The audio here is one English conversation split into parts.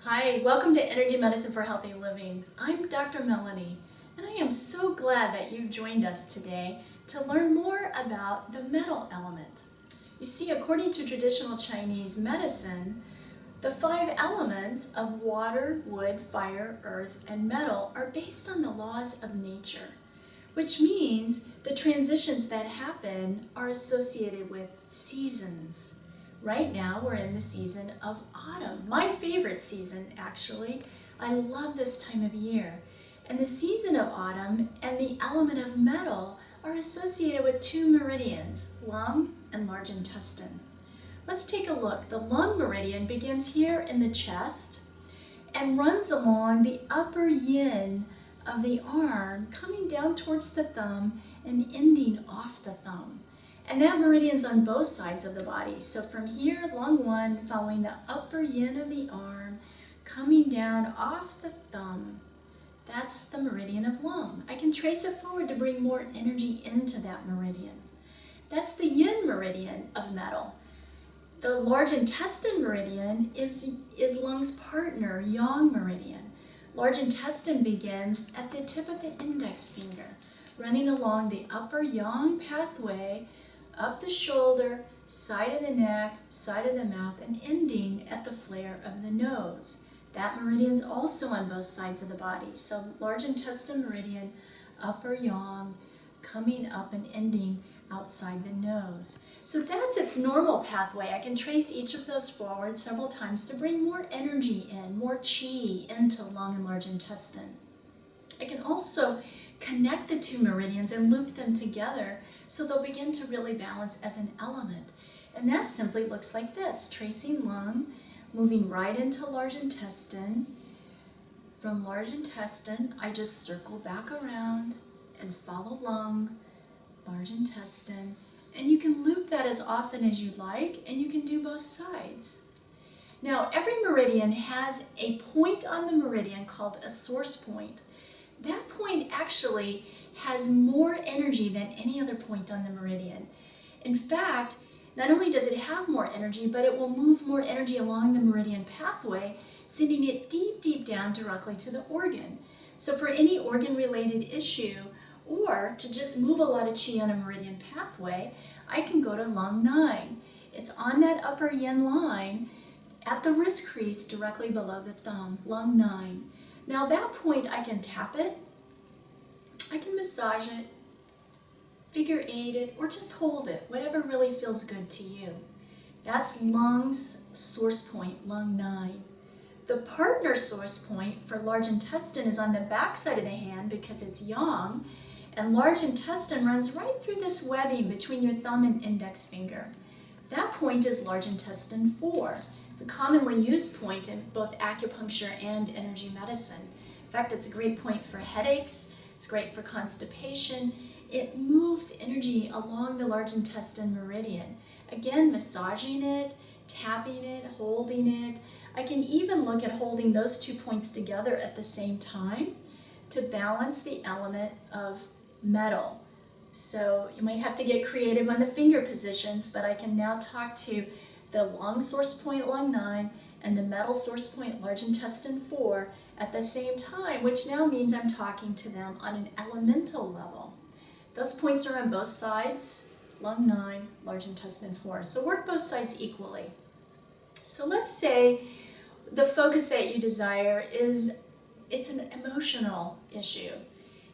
Hi, welcome to Energy Medicine for Healthy Living. I'm Dr. Melanie, and I am so glad that you've joined us today to learn more about the metal element. You see, according to traditional Chinese medicine, the 5 elements of water, wood, fire, earth, and metal are based on the laws of nature, which means the transitions that happen are associated with seasons. Right now we're in the season of autumn, my favorite season actually. I love this time of year. And the season of autumn and the element of metal are associated with 2 meridians, lung and large intestine. Let's take a look. The lung meridian begins here in the chest and runs along the upper yin of the arm, coming down towards the thumb and ending off the thumb. And that meridian's on both sides of the body. So from here, lung 1, following the upper yin of the arm, coming down off the thumb. That's the meridian of lung. I can trace it forward to bring more energy into that meridian. That's the yin meridian of metal. The large intestine meridian is lung's partner, yang meridian. Large intestine begins at the tip of the index finger, running along the upper yang pathway, up the shoulder, side of the neck, side of the mouth, and ending at the flare of the nose. That meridian's also on both sides of the body. So large intestine meridian, upper yang, coming up and ending outside the nose. So that's its normal pathway. I can trace each of those forward several times to bring more energy in, more chi into lung and large intestine. I can also connect the 2 meridians and loop them together so they'll begin to really balance as an element. And that simply looks like this, tracing lung, moving right into large intestine. From large intestine, I just circle back around and follow lung, large intestine, and you can loop that as often as you like, and you can do both sides. Now, every meridian has a point on the meridian called a source point. That point actually has more energy than any other point on the meridian. In fact, not only does it have more energy, but it will move more energy along the meridian pathway, sending it deep, deep down directly to the organ. So for any organ-related issue, or to just move a lot of chi on a meridian pathway, I can go to lung 9. It's on that upper yin line at the wrist crease directly below the thumb, lung 9. Now that point, I can tap it, I can massage it, figure 8 it, or just hold it, whatever really feels good to you. That's lung's source point, lung 9. The partner source point for large intestine is on the back side of the hand because it's yang, and large intestine runs right through this webbing between your thumb and index finger. That point is large intestine 4. It's a commonly used point in both acupuncture and energy medicine. In fact, it's a great point for headaches, it's great for constipation. It moves energy along the large intestine meridian. Again, massaging it, tapping it, holding it. I can even look at holding those 2 points together at the same time to balance the element of metal. So you might have to get creative on the finger positions, but I can now talk to the lung source point, lung 9, and the metal source point, large intestine 4, at the same time, which now means I'm talking to them on an elemental level. Those points are on both sides, lung 9, large intestine 4. So work both sides equally. So let's say the focus that you desire is, it's an emotional issue.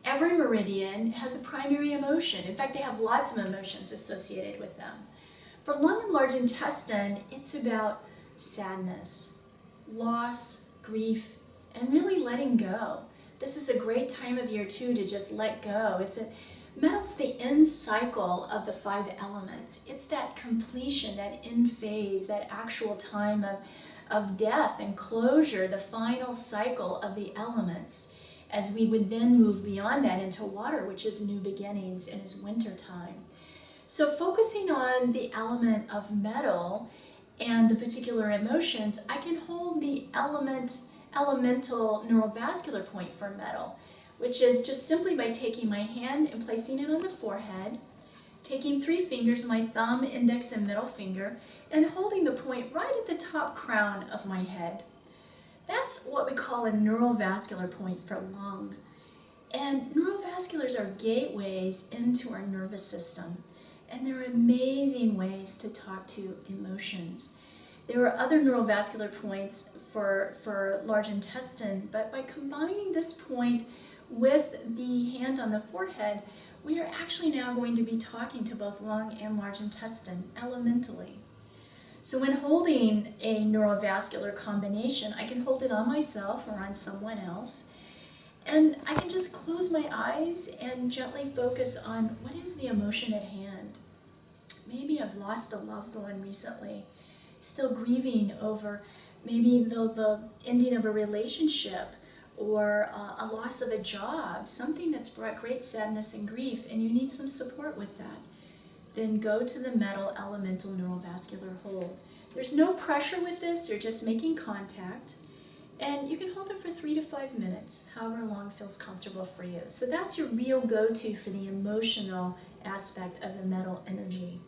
Every meridian has a primary emotion. In fact, they have lots of emotions associated with them. For lung and large intestine, it's about sadness, loss, grief, and really letting go. This is a great time of year too to just let go. Metal's the end cycle of the 5 elements. It's that completion, that end phase, that actual time of death and closure, the final cycle of the elements, as we would then move beyond that into water, which is new beginnings and is winter time. So focusing on the element of metal and the particular emotions, I can hold the elemental neurovascular point for metal, which is just simply by taking my hand and placing it on the forehead, taking 3 fingers, my thumb, index, and middle finger, and holding the point right at the top crown of my head. That's what we call a neurovascular point for lung. And neurovasculars are gateways into our nervous system. And they're amazing ways to talk to emotions. There are other neurovascular points for large intestine, but by combining this point with the hand on the forehead, we are actually now going to be talking to both lung and large intestine elementally. So when holding a neurovascular combination, I can hold it on myself or on someone else, and I can just close my eyes and gently focus on what is the emotion at hand. Maybe I've lost a loved one recently, still grieving over maybe the ending of a relationship or a loss of a job, something that's brought great sadness and grief, and you need some support with that. Then go to the metal elemental neurovascular hold. There's no pressure with this, you're just making contact. And you can hold it for 3 to 5 minutes, however long feels comfortable for you. So that's your real go-to for the emotional aspect of the metal energy.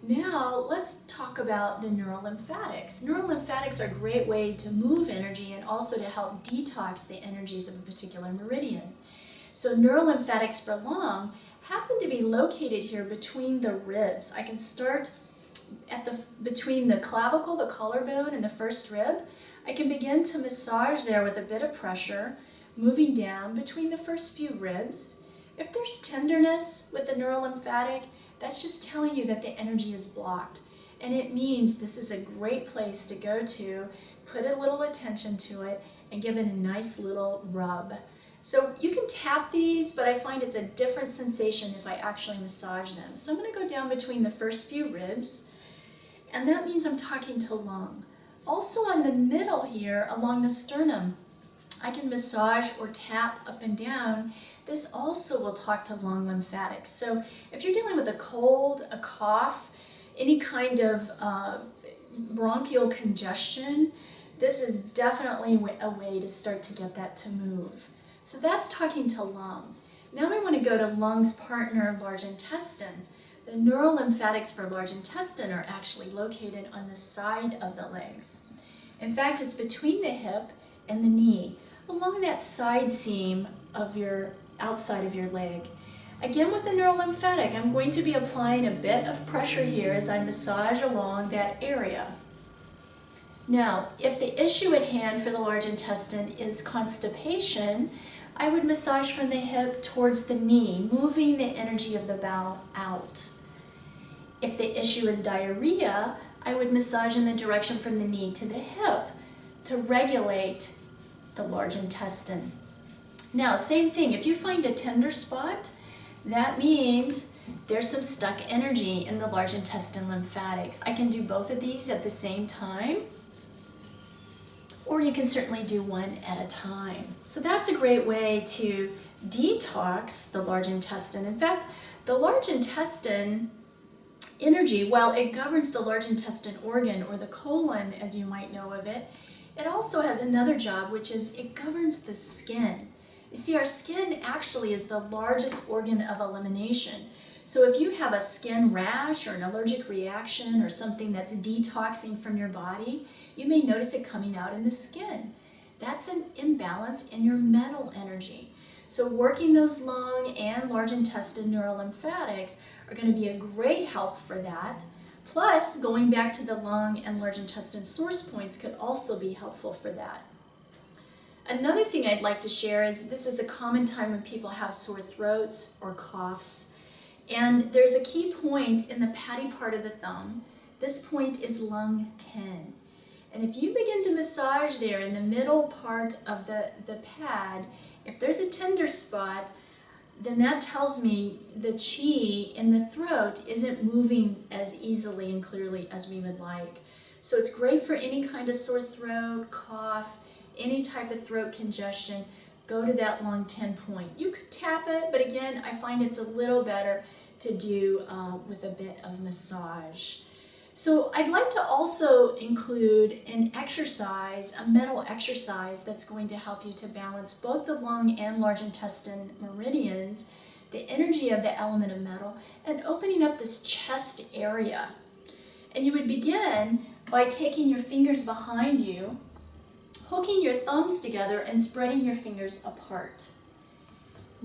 Now, let's talk about the neurolymphatics. Neurolymphatics are a great way to move energy and also to help detox the energies of a particular meridian. So neurolymphatics for lung happen to be located here between the ribs. I can start at between the clavicle, the collarbone, and the first rib. I can begin to massage there with a bit of pressure, moving down between the first few ribs. If there's tenderness with the neurolymphatic, that's just telling you that the energy is blocked. And it means this is a great place to go to, put a little attention to it, and give it a nice little rub. So you can tap these, but I find it's a different sensation if I actually massage them. So I'm going to go down between the first few ribs, and that means I'm talking to lung. Also on the middle here, along the sternum, I can massage or tap up and down. This also will talk to lung lymphatics. So if you're dealing with a cold, a cough, any kind of bronchial congestion, this is definitely a way to start to get that to move. So that's talking to lung. Now we want to go to lung's partner, large intestine. The neurolymphatics for large intestine are actually located on the side of the legs. In fact, it's between the hip and the knee, along that side seam of your outside of your leg. Again, with the neurolymphatic, I'm going to be applying a bit of pressure here as I massage along that area. Now, if the issue at hand for the large intestine is constipation, I would massage from the hip towards the knee, moving the energy of the bowel out. If the issue is diarrhea, I would massage in the direction from the knee to the hip to regulate the large intestine. Now, same thing, if you find a tender spot, that means there's some stuck energy in the large intestine lymphatics. I can do both of these at the same time, or you can certainly do one at a time. So that's a great way to detox the large intestine. In fact, the large intestine energy, while it governs the large intestine organ, or the colon as you might know of it, it also has another job, which is it governs the skin. You see, our skin actually is the largest organ of elimination. So if you have a skin rash or an allergic reaction or something that's detoxing from your body, you may notice it coming out in the skin. That's an imbalance in your metal energy. So working those lung and large intestine neurolymphatics are going to be a great help for that. Plus, going back to the lung and large intestine source points could also be helpful for that. Another thing I'd like to share is this is a common time when people have sore throats or coughs. And there's a key point in the patty part of the thumb. This point is lung 10. And if you begin to massage there in the middle part of the pad, if there's a tender spot, then that tells me the chi in the throat isn't moving as easily and clearly as we would like. So it's great for any kind of sore throat, cough, any type of throat congestion. Go to that lung 10 point. You could tap it, but again, I find it's a little better to do with a bit of massage. So I'd like to also include an exercise, a metal exercise that's going to help you to balance both the lung and large intestine meridians, the energy of the element of metal, and opening up this chest area. And you would begin by taking your fingers behind you, hooking your thumbs together and spreading your fingers apart.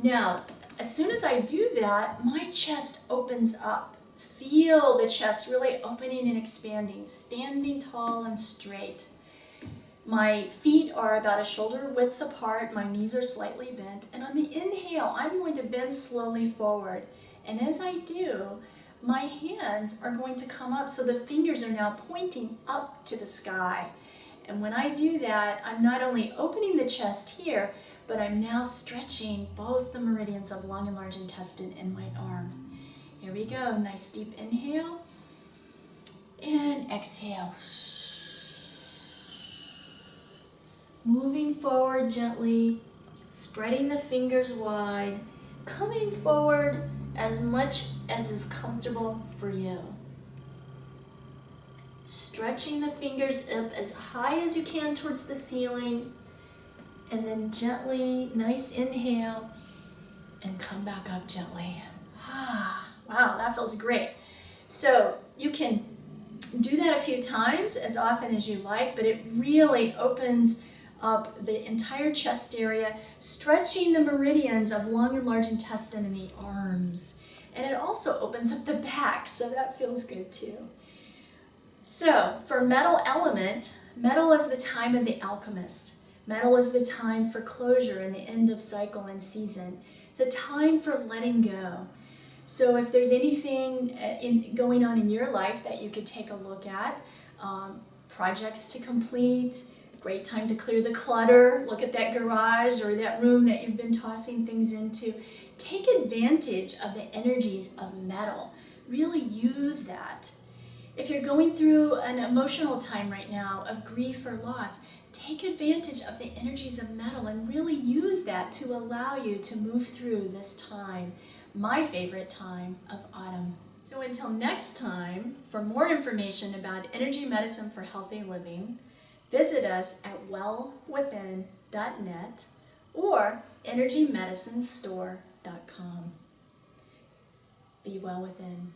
Now, as soon as I do that, my chest opens up. Feel the chest really opening and expanding, standing tall and straight. My feet are about a shoulder width apart, my knees are slightly bent, and on the inhale, I'm going to bend slowly forward. And as I do, my hands are going to come up, so the fingers are now pointing up to the sky. And when I do that, I'm not only opening the chest here, but I'm now stretching both the meridians of lung and large intestine in my arm. Here we go, nice deep inhale, and exhale. Moving forward gently, spreading the fingers wide, coming forward as much as is comfortable for you. Stretching the fingers up as high as you can towards the ceiling, and then gently, nice inhale, and come back up gently. Wow, that feels great. So you can do that a few times, as often as you like, but it really opens up the entire chest area, stretching the meridians of lung and large intestine in the arms. And it also opens up the back, so that feels good too. So for metal element, metal is the time of the alchemist. Metal is the time for closure and the end of cycle and season. It's a time for letting go. So if there's anything going on in your life that you could take a look at, projects to complete, great time to clear the clutter, look at that garage or that room that you've been tossing things into. Take advantage of the energies of metal. Really use that. If you're going through an emotional time right now of grief or loss, take advantage of the energies of metal and really use that to allow you to move through this time, my favorite time of autumn. So until next time, for more information about energy medicine for healthy living, visit us at wellwithin.net or energymedicinestore.com. Be well within.